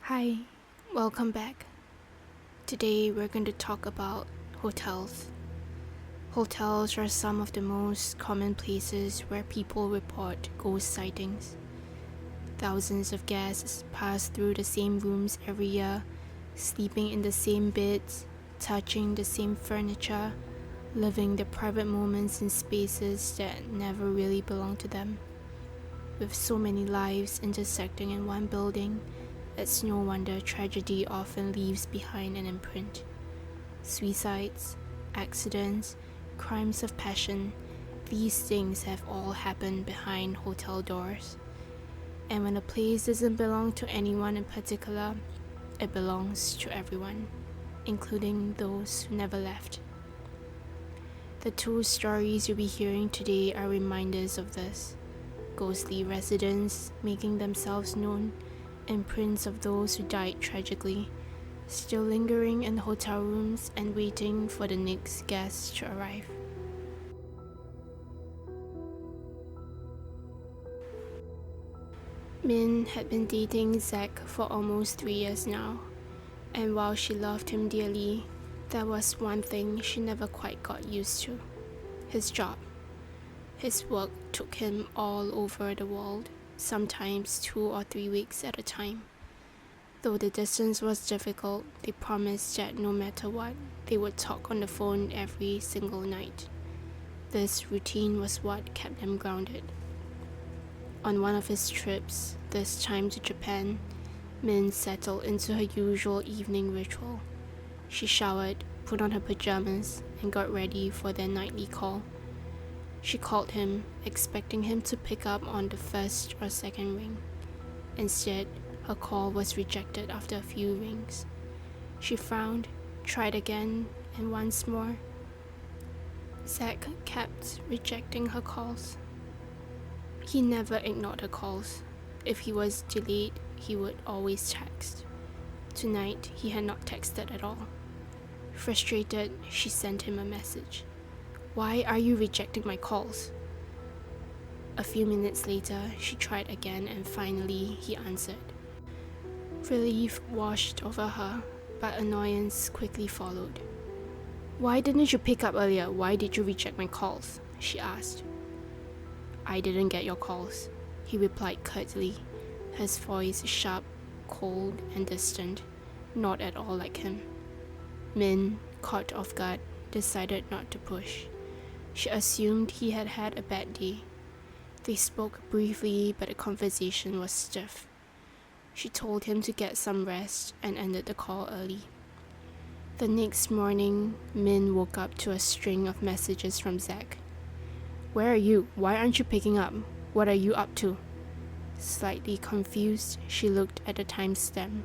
Hi, welcome back. Today we're going to talk about hotels. Hotels are some of the most common places where people report ghost sightings. Thousands of guests pass through the same rooms every year, sleeping in the same beds, touching the same furniture, living their private moments in spaces that never really belong to them. With so many lives intersecting in one building, it's no wonder tragedy often leaves behind an imprint. Suicides, accidents, crimes of passion, these things have all happened behind hotel doors. And when a place doesn't belong to anyone in particular, it belongs to everyone, including those who never left. The two stories you'll be hearing today are reminders of this. Ghostly residents making themselves known, imprints of those who died tragically, still lingering in hotel rooms and waiting for the next guest to arrive. Min had been dating Zach for almost 3 years now, and while she loved him dearly, there was one thing she never quite got used to: his job. His work took him all over the world, sometimes 2 or 3 weeks at a time. Though the distance was difficult, they promised that no matter what, they would talk on the phone every single night. This routine was what kept them grounded. On one of his trips, this time to Japan, Min settled into her usual evening ritual. She showered, put on her pajamas, and got ready for their nightly call. She called him, expecting him to pick up on the first or second ring. Instead, her call was rejected after a few rings. She frowned, tried again, and once more. Zach kept rejecting her calls. He never ignored her calls. If he was delayed, he would always text. Tonight, he had not texted at all. Frustrated, she sent him a message. "Why are you rejecting my calls?" A few minutes later, she tried again and finally he answered. Relief washed over her, but annoyance quickly followed. "Why didn't you pick up earlier? Why did you reject my calls?" she asked. "I didn't get your calls," he replied curtly, his voice sharp, cold, and distant, not at all like him. Min, caught off guard, decided not to push. She assumed he had had a bad day. They spoke briefly, but the conversation was stiff. She told him to get some rest and ended the call early. The next morning, Min woke up to a string of messages from Zach. "Where are you? Why aren't you picking up? What are you up to?" Slightly confused, she looked at the timestamp.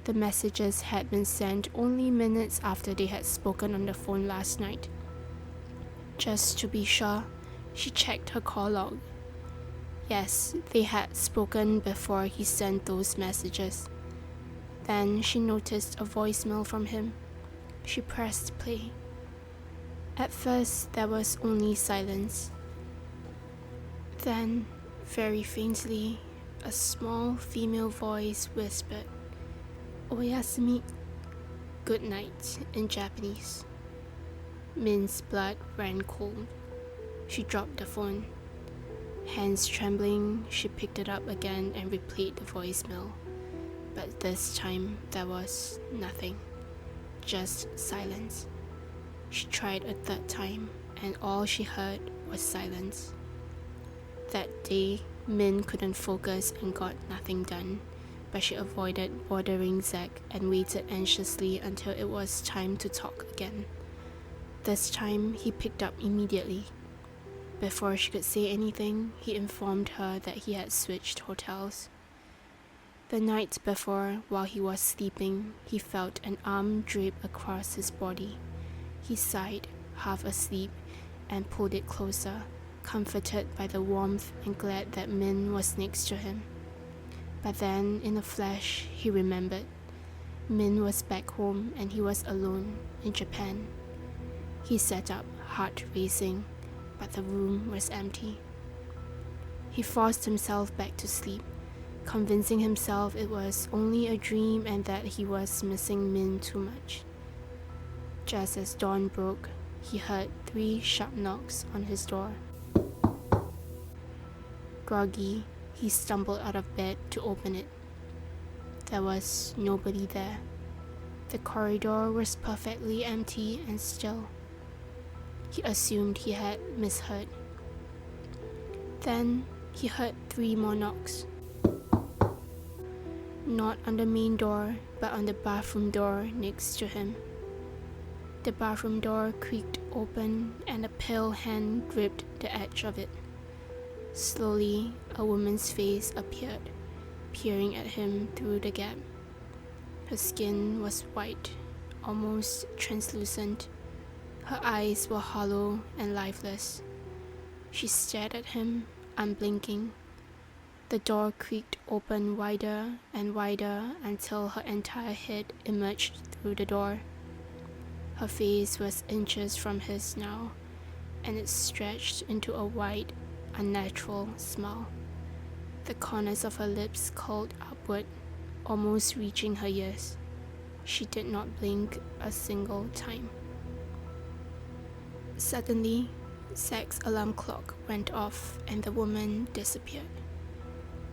The messages had been sent only minutes after they had spoken on the phone last night. Just to be sure, she checked her call log. Yes, they had spoken before he sent those messages. Then she noticed a voicemail from him. She pressed play. At first, there was only silence. Then, very faintly, a small female voice whispered, "Oyasumi," good night in Japanese. Min's blood ran cold. She dropped the phone. Hands trembling, she picked it up again and replayed the voicemail. But this time, there was nothing. Just silence. She tried a third time, and all she heard was silence. That day, Min couldn't focus and got nothing done, but she avoided bothering Zach and waited anxiously until it was time to talk again. This time, he picked up immediately. Before she could say anything, he informed her that he had switched hotels. The night before, while he was sleeping, he felt an arm drape across his body. He sighed, half asleep, and pulled it closer, comforted by the warmth and glad that Min was next to him. But then, in a flash, he remembered. Min was back home and he was alone in Japan. He sat up, heart racing, but the room was empty. He forced himself back to sleep, convincing himself it was only a dream and that he was missing Min too much. Just as dawn broke, he heard 3 sharp knocks on his door. Groggy, he stumbled out of bed to open it. There was nobody there. The corridor was perfectly empty and still. He assumed he had misheard. Then he heard 3 more knocks. Not on the main door, but on the bathroom door next to him. The bathroom door creaked open and a pale hand gripped the edge of it. Slowly, a woman's face appeared, peering at him through the gap. Her skin was white, almost translucent. Her eyes were hollow and lifeless. She stared at him, unblinking. The door creaked open wider and wider until her entire head emerged through the door. Her face was inches from his now, and it stretched into a wide, unnatural smile. The corners of her lips curled upward, almost reaching her ears. She did not blink a single time. Suddenly, Zach's alarm clock went off and the woman disappeared.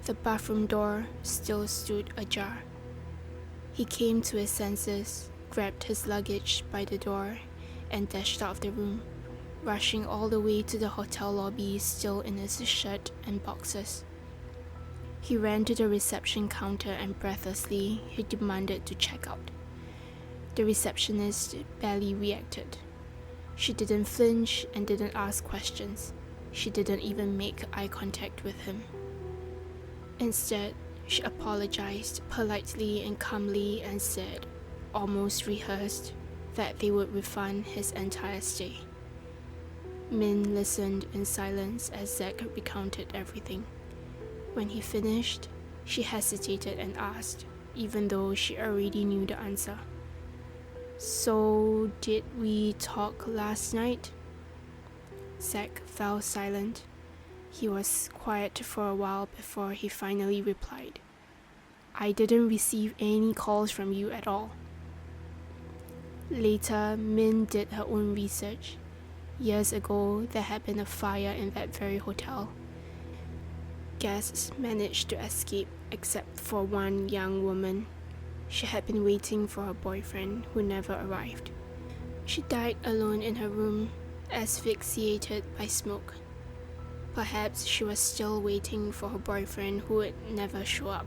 The bathroom door still stood ajar. He came to his senses, grabbed his luggage by the door, and dashed out of the room, rushing all the way to the hotel lobby still in his shirt and boxers. He ran to the reception counter and breathlessly he demanded to check out. The receptionist barely reacted. She didn't flinch and didn't ask questions. She didn't even make eye contact with him. Instead, she apologized politely and calmly and said, almost rehearsed, that they would refund his entire stay. Min listened in silence as Zach recounted everything. When he finished, she hesitated and asked, even though she already knew the answer. So, did we talk last night? Zach fell silent. He was quiet for a while before he finally replied, I didn't receive any calls from you at all. Later, Min did her own research. Years ago, there had been a fire in that very hotel. Guests managed to escape except for one young woman. She had been waiting for her boyfriend who never arrived. She died alone in her room, asphyxiated by smoke. Perhaps she was still waiting for her boyfriend who would never show up.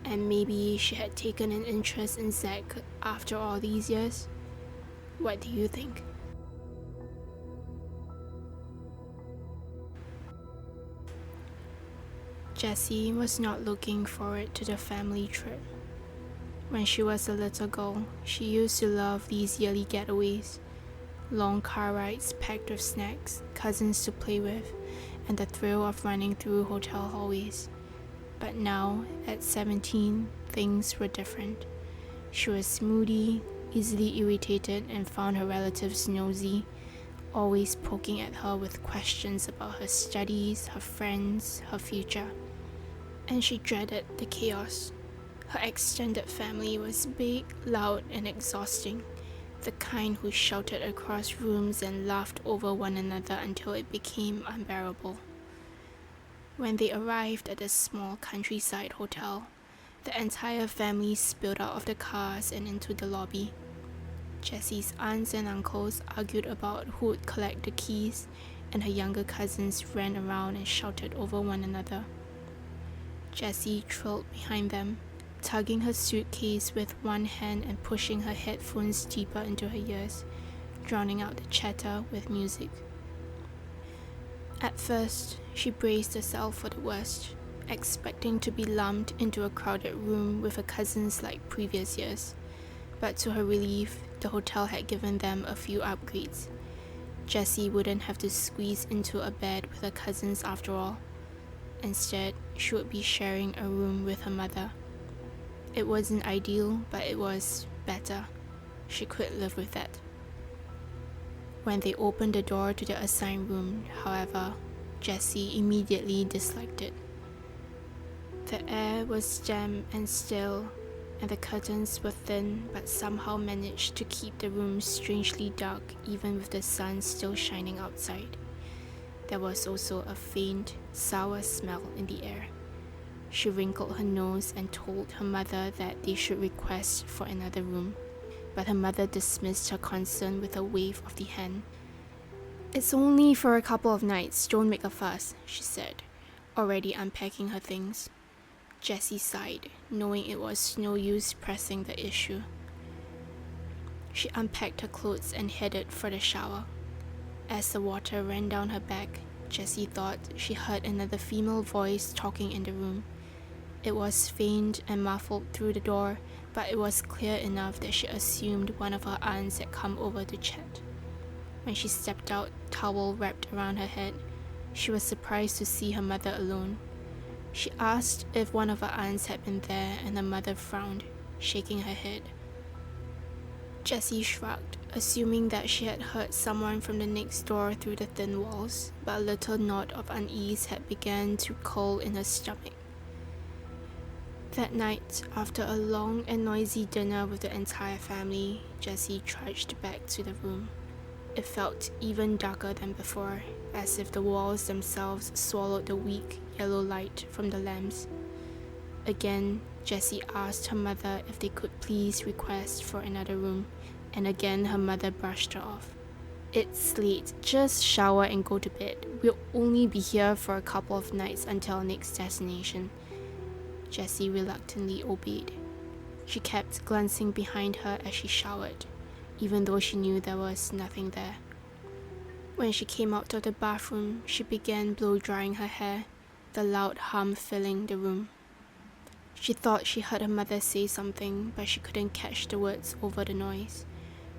And maybe she had taken an interest in Zach after all these years. What do you think? Jessie was not looking forward to the family trip. When she was a little girl, she used to love these yearly getaways. Long car rides packed with snacks, cousins to play with, and the thrill of running through hotel hallways. But now, at 17, things were different. She was moody, easily irritated, and found her relatives nosy, always poking at her with questions about her studies, her friends, her future. And she dreaded the chaos. Her extended family was big, loud, and exhausting, the kind who shouted across rooms and laughed over one another until it became unbearable. When they arrived at the small countryside hotel, the entire family spilled out of the cars and into the lobby. Jessie's aunts and uncles argued about who would collect the keys, and her younger cousins ran around and shouted over one another. Jessie trailed behind them, tugging her suitcase with one hand and pushing her headphones deeper into her ears, drowning out the chatter with music. At first, she braced herself for the worst, expecting to be lumped into a crowded room with her cousins like previous years. But to her relief, the hotel had given them a few upgrades. Jessie wouldn't have to squeeze into a bed with her cousins after all. Instead, she would be sharing a room with her mother. It wasn't ideal, but it was better. She could live with that. When they opened the door to the assigned room, however, Jessie immediately disliked it. The air was damp and still, and the curtains were thin but somehow managed to keep the room strangely dark even with the sun still shining outside. There was also a faint, sour smell in the air. She wrinkled her nose and told her mother that they should request for another room, but her mother dismissed her concern with a wave of the hand. "It's only for a couple of nights, don't make a fuss," she said, already unpacking her things. Jessie sighed, knowing it was no use pressing the issue. She unpacked her clothes and headed for the shower. As the water ran down her back, Jessie thought she heard another female voice talking in the room. It was faint and muffled through the door, but it was clear enough that she assumed one of her aunts had come over to chat. When she stepped out, towel wrapped around her head, she was surprised to see her mother alone. She asked if one of her aunts had been there, and her mother frowned, shaking her head. Jessie shrugged, assuming that she had heard someone from the next door through the thin walls, but a little knot of unease had begun to curl in her stomach. That night, after a long and noisy dinner with the entire family, Jessie trudged back to the room. It felt even darker than before, as if the walls themselves swallowed the weak, yellow light from the lamps. Again, Jessie asked her mother if they could please request for another room, and again her mother brushed her off. "It's late, just shower and go to bed. We'll only be here for a couple of nights until our next destination." Jessie reluctantly obeyed. She kept glancing behind her as she showered, even though she knew there was nothing there. When she came out of the bathroom, she began blow-drying her hair, the loud hum filling the room. She thought she heard her mother say something, but she couldn't catch the words over the noise.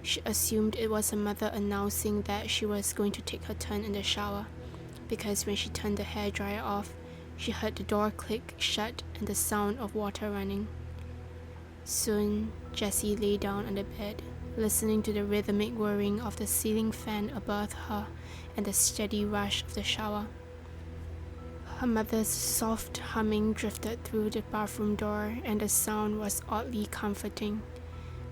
She assumed it was her mother announcing that she was going to take her turn in the shower, because when she turned the hairdryer off, she heard the door click shut and the sound of water running. Soon, Jessie lay down on the bed, listening to the rhythmic whirring of the ceiling fan above her and the steady rush of the shower. Her mother's soft humming drifted through the bathroom door, and the sound was oddly comforting.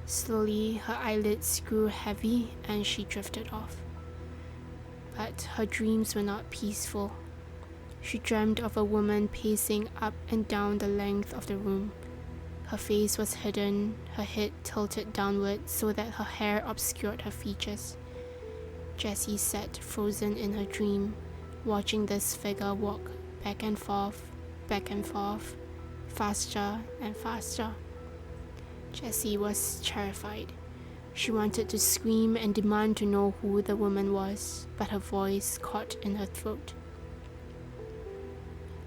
Slowly, her eyelids grew heavy and she drifted off. But her dreams were not peaceful. She dreamed of a woman pacing up and down the length of the room. Her face was hidden, her head tilted downward so that her hair obscured her features. Jessie sat frozen in her dream, watching this figure walk back and forth, faster and faster. Jessie was terrified. She wanted to scream and demand to know who the woman was, but her voice caught in her throat.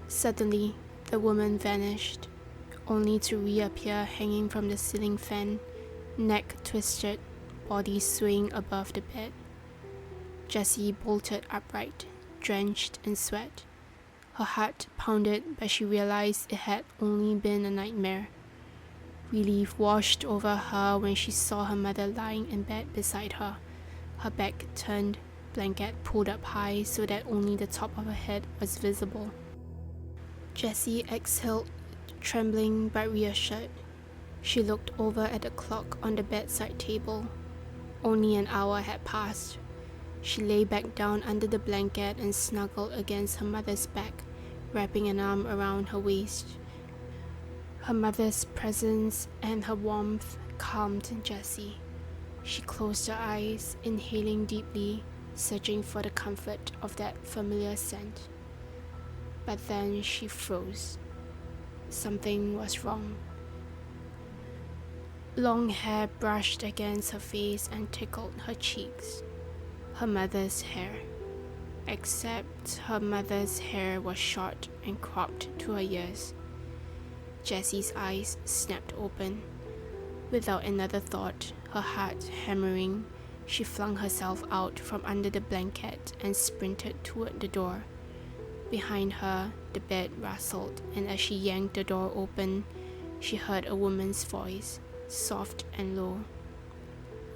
Suddenly, the woman vanished, only to reappear hanging from the ceiling fan, neck twisted, body swaying above the bed. Jessie bolted upright, drenched in sweat. Her heart pounded, but she realized it had only been a nightmare. Relief washed over her when she saw her mother lying in bed beside her, her back turned, blanket pulled up high so that only the top of her head was visible. Jessie exhaled, trembling but reassured. She looked over at the clock on the bedside table. Only an hour had passed. She lay back down under the blanket and snuggled against her mother's back, wrapping an arm around her waist. Her mother's presence and her warmth calmed Jessie. She closed her eyes, inhaling deeply, searching for the comfort of that familiar scent. But then she froze. Something was wrong. Long hair brushed against her face and tickled her cheeks. Her mother's hair. Except her mother's hair was short and cropped to her ears. Jessie's eyes snapped open. Without another thought, her heart hammering, she flung herself out from under the blanket and sprinted toward the door. Behind her, the bed rustled, and as she yanked the door open, she heard a woman's voice, soft and low.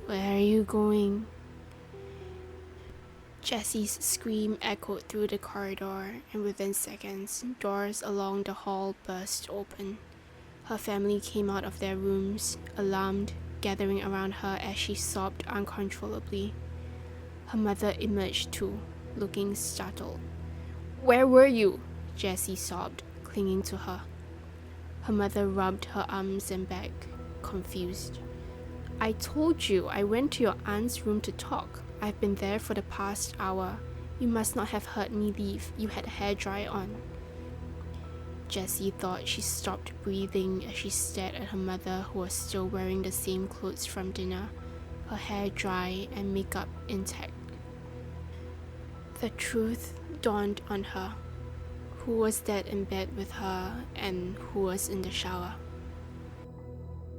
"Where are you going?" Jessie's scream echoed through the corridor, and within seconds, doors along the hall burst open. Her family came out of their rooms, alarmed, gathering around her as she sobbed uncontrollably. Her mother emerged too, looking startled. "Where were you?" Jessie sobbed, clinging to her. Her mother rubbed her arms and back, confused. "I told you I went to your aunt's room to talk. I've been there for the past hour. You must not have heard me leave. You had hairdryer on." Jessie thought she stopped breathing as she stared at her mother, who was still wearing the same clothes from dinner, her hair dry and makeup intact. The truth dawned on her. Who was that in bed with her and who was in the shower?